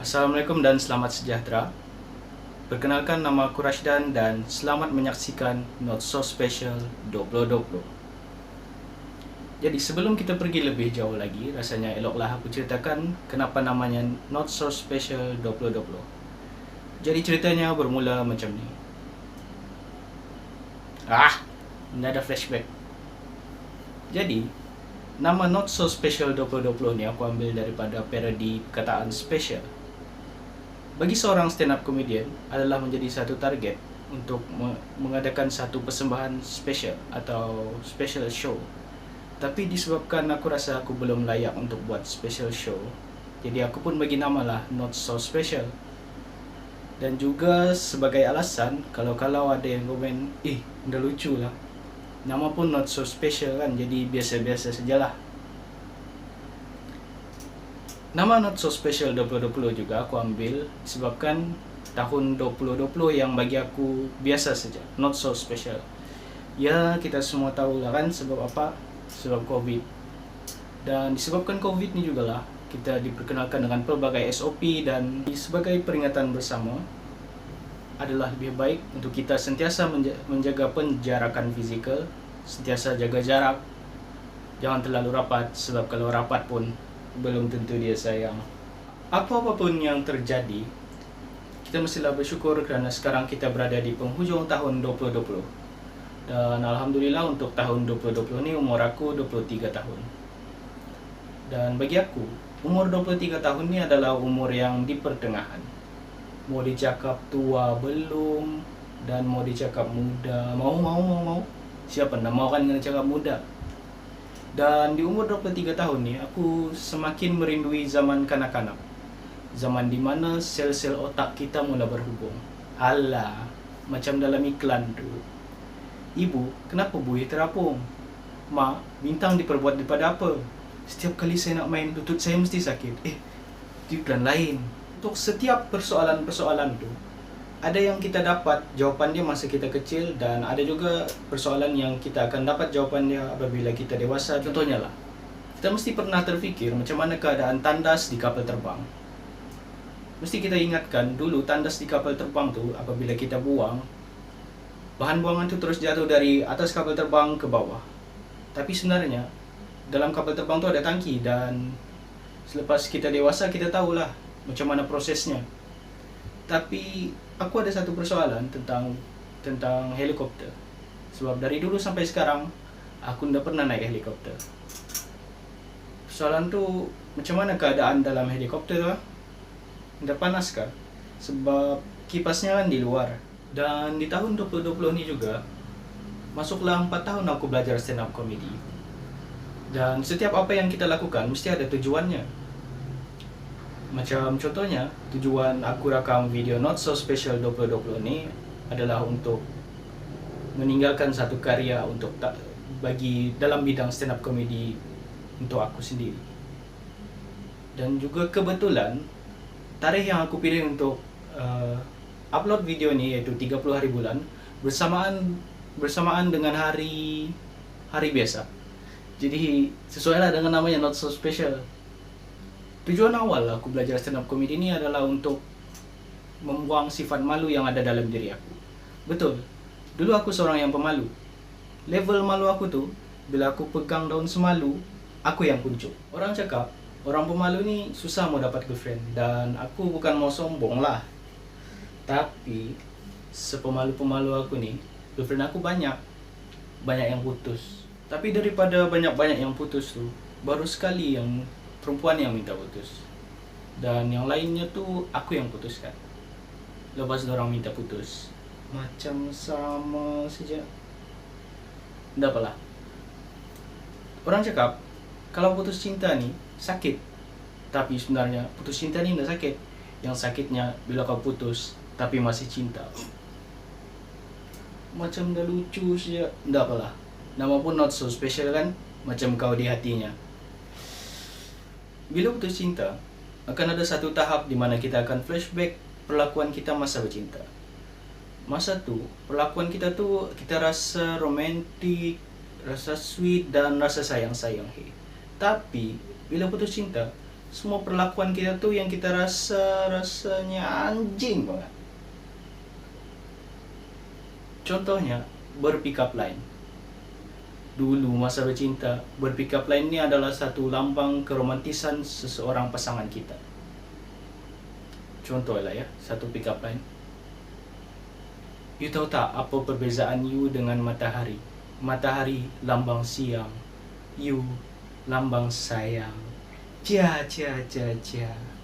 Assalamualaikum dan selamat sejahtera. Perkenalkan, nama aku Rashdan dan selamat menyaksikan Not So Special 2020. Jadi sebelum kita pergi lebih jauh lagi, rasanya eloklah aku ceritakan kenapa namanya Not So Special 2020. Jadi ceritanya bermula macam ni. Ini ada flashback. Jadi, nama Not So Special 2020 ni aku ambil daripada parodi perkataan special. Bagi seorang stand-up comedian adalah menjadi satu target untuk mengadakan satu persembahan special atau special show. Tapi disebabkan aku rasa aku belum layak untuk buat special show, jadi aku pun bagi nama lah Not So Special. Dan juga sebagai alasan, kalau ada yang komen, udah lucu lah, nama pun Not So Special kan, jadi biasa-biasa sajalah. Nama Not So Special 2020 juga aku ambil disebabkan tahun 2020 yang bagi aku biasa saja, not so special. Ya, kita semua tahu lah kan sebab apa? Sebab COVID. Dan disebabkan COVID ni jugalah kita diperkenalkan dengan pelbagai SOP, dan sebagai peringatan bersama adalah lebih baik untuk kita sentiasa menjaga penjarakan fizikal, sentiasa jaga jarak, jangan terlalu rapat, sebab kalau rapat pun belum tentu dia sayang. Apapun yang terjadi, kita mestilah bersyukur kerana sekarang kita berada di penghujung tahun 2020. Dan Alhamdulillah untuk tahun 2020 ni umur aku 23 tahun. Dan bagi aku, umur 23 tahun ni adalah umur yang di pertengahan. Mau dicakap tua belum, dan mau dicakap muda, mau. Siapa nak mau kan kena cakap muda. Dan di umur 23 tahun ni, aku semakin merindui zaman kanak-kanak. Zaman di mana sel-sel otak kita mula berhubung. Alah, macam dalam iklan tu. Ibu, kenapa buih terapung? Mak, bintang diperbuat daripada apa? Setiap kali saya nak main, lutut saya mesti sakit. Itu iklan lain. Untuk setiap persoalan-persoalan tu, ada yang kita dapat jawapan dia masa kita kecil, dan ada juga persoalan yang kita akan dapat jawapannya apabila kita dewasa. Contohnya lah, kita mesti pernah terfikir macam mana keadaan tandas di kapal terbang. Mesti kita ingatkan dulu tandas di kapal terbang tu apabila kita buang, bahan buangan tu terus jatuh dari atas kapal terbang ke bawah. Tapi sebenarnya dalam kapal terbang tu ada tangki, dan selepas kita dewasa kita tahulah macam mana prosesnya. Tapi aku ada satu persoalan tentang helikopter. Sebab dari dulu sampai sekarang aku tidak pernah naik helikopter. Persoalan tu, macam mana keadaan dalam helikopter lah? Tidak panas kah? Sebab kipasnya kan di luar. Dan di tahun 2020 ni juga masuklah 4 tahun aku belajar stand up comedy. Dan setiap apa yang kita lakukan mesti ada tujuannya. Macam contohnya, tujuan aku rakam video Not So Special 2020 ni adalah untuk meninggalkan satu karya untuk bagi dalam bidang stand up comedy untuk aku sendiri. Dan juga kebetulan tarikh yang aku pilih untuk upload video ni iaitu 30 hari bulan bersamaan dengan hari biasa. Jadi sesuailah dengan namanya Not So Special. Tujuan awal aku belajar stand up comedy ni adalah untuk membuang sifat malu yang ada dalam diri aku. Betul, dulu aku seorang yang pemalu. Level malu aku tu, bila aku pegang daun semalu, aku yang puncup. Orang cakap, orang pemalu ni susah mau dapat girlfriend. Dan aku bukan mau sombong lah, tapi sepemalu-pemalu aku ni, girlfriend aku banyak yang putus. Tapi daripada banyak yang putus tu, baru sekali yang perempuan yang minta putus, dan yang lainnya tu aku yang putuskan. Lepas dorang minta putus, macam sama saja. Tak apalah. Orang cakap kalau putus cinta ni sakit, tapi sebenarnya putus cinta ni tak sakit. Yang sakitnya bila kau putus tapi masih cinta. Macam dah lucu saja. Tak apalah, nama pun Not So Special kan, macam kau di hatinya. Bila putus cinta, akan ada satu tahap di mana kita akan flashback perlakuan kita masa bercinta. Masa tu, perlakuan kita tu kita rasa romantik, rasa sweet, dan rasa sayang. Tapi bila putus cinta, semua perlakuan kita tuh yang kita rasanya anjing banget. Contohnya, berpick up line. Dulu masa bercinta, berpick up line ini adalah satu lambang keromantisan seseorang pasangan kita. Contoh lah ya, satu pick up line. You tahu tak apa perbezaan you dengan matahari? Matahari lambang siang, you lambang sayang. Cia.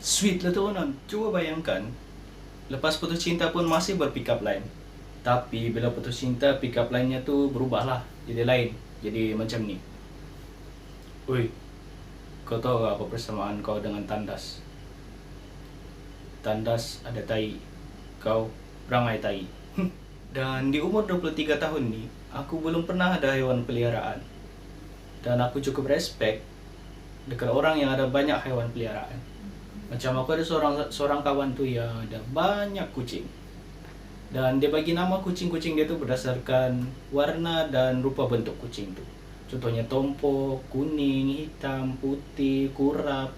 Sweet lah tuh non. Coba bayangkan, lepas putus cinta pun masih berpick up line. Tapi bila putus cinta, pick up line-nya tuh berubah lah, jadi lain. Jadi macam ni. Oi, kau tahu apa persamaan kau dengan tandas? Tandas ada tai, kau perangai tai. Dan di umur 23 tahun ni, aku belum pernah ada hewan peliharaan. Dan aku cukup respect dekat orang yang ada banyak hewan peliharaan. Macam aku ada seorang kawan tuh yang ada banyak kucing. Dan dia bagi nama kucing-kucing dia tuh berdasarkan warna dan rupa bentuk kucing tuh. Contohnya tompo, kuning, hitam, putih, kurap.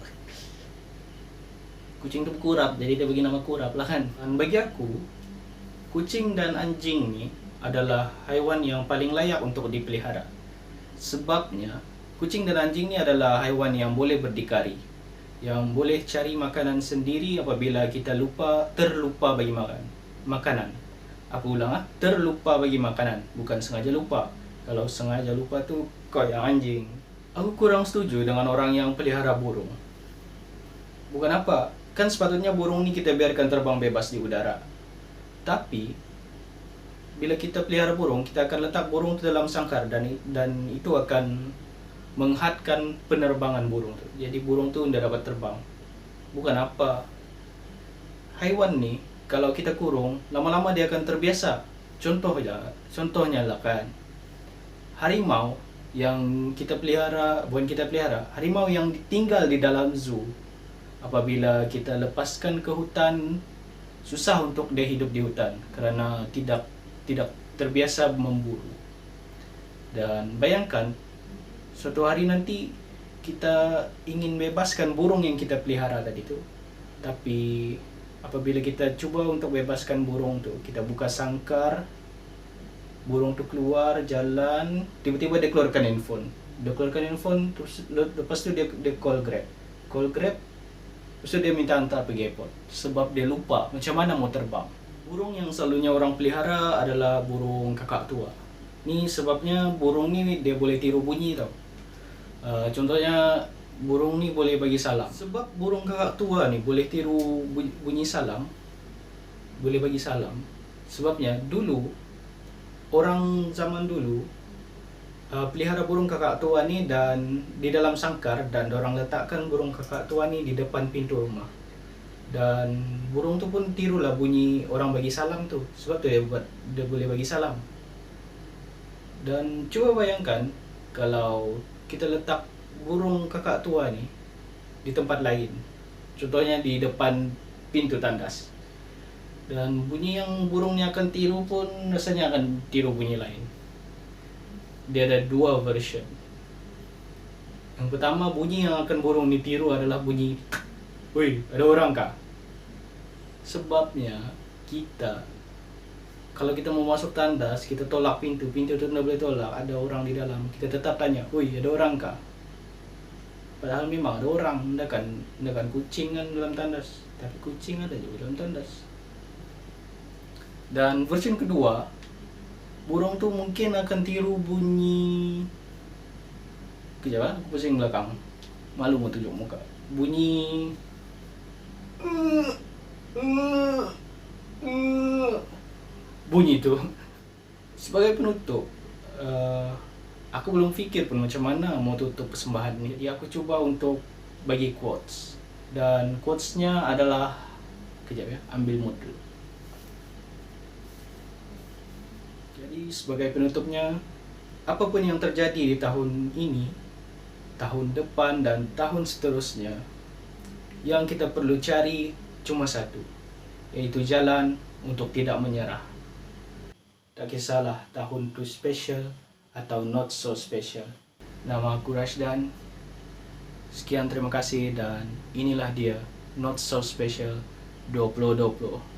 Kucing tuh kurap, jadi dia bagi nama kurap lah kan. Dan bagi aku, kucing dan anjing ni adalah haiwan yang paling layak untuk dipelihara. Sebabnya, kucing dan anjing ni adalah haiwan yang boleh berdikari, yang boleh cari makanan sendiri apabila kita terlupa bagi makanan. Aku ulang terlupa bagi makanan, bukan sengaja lupa. Kalau sengaja lupa tuh kau yang anjing. Aku kurang setuju dengan orang yang pelihara burung. Bukan apa, kan sepatutnya burung ni kita biarkan terbang bebas di udara. Tapi bila kita pelihara burung, kita akan letak burung itu dalam sangkar dan itu akan menghadkan penerbangan burung tu. Jadi burung tu tidak dapat terbang. Bukan apa. Haiwan ni kalau kita kurung, lama-lama dia akan terbiasa. Contohnya lah kan, harimau yang kita pelihara, harimau yang tinggal di dalam zoo. Apabila kita lepaskan ke hutan, susah untuk dia hidup di hutan kerana tidak terbiasa memburu. Dan bayangkan, suatu hari nanti kita ingin bebaskan burung yang kita pelihara tadi tu. Tapi apabila kita cuba untuk bebaskan burung tu, kita buka sangkar, burung tu keluar jalan, tiba-tiba dia keluarkan handphone. Terus lepas tu dia call Grab. Lepas tu dia minta hantar pergi airport sebab dia lupa macam mana mau terbang. Burung yang selalunya orang pelihara adalah burung kakak tua. Ni sebabnya burung ni dia boleh tiru bunyi tau. Contohnya burung ni boleh bagi salam. Sebab burung kakak tua ni boleh tiru bunyi salam, boleh bagi salam. Sebabnya dulu, orang zaman dulu pelihara burung kakak tua ni dan di dalam sangkar, dan orang letakkan burung kakak tua ni di depan pintu rumah. Dan burung tu pun tirulah bunyi orang bagi salam tu. Sebab tu dia boleh bagi salam. Dan cuba bayangkan kalau kita letak burung kakak tua ni di tempat lain. Contohnya di depan pintu tandas. Dan bunyi yang burung ni akan tiru pun rasanya akan tiru bunyi lain. Dia ada dua version. Yang pertama, bunyi yang akan burung ni tiru adalah bunyi, "Woi, ada orang kah?" Sebabnya kalau kita mau masuk tandas, kita tolak pintu tu tidak boleh tolak, ada orang di dalam, kita tetap tanya, "Woi, ada orang kah?" Padahal memang ada orang, kan kucing kan dalam tandas, tapi kucing ada juga dalam tandas. Dan versi kedua, burung tu mungkin akan tiru bunyi, kejap aku pusing belakang, malu mau tunjuk muka, bunyi bunyi tu. Sebagai penutup, aku belum fikir pun macam mana mau tutup persembahan ni. Jadi aku cuba untuk bagi quotes, dan quotesnya adalah, kejap ya, ambil mood dulu. Jadi sebagai penutupnya, apapun yang terjadi di tahun ini, tahun depan dan tahun seterusnya, yang kita perlu cari cuma satu, yaitu jalan untuk tidak menyerah. Tak kisahlah tahun itu special atau not so special. Nama aku Rashdan. Sekian, terima kasih, dan inilah dia Not So Special 2020.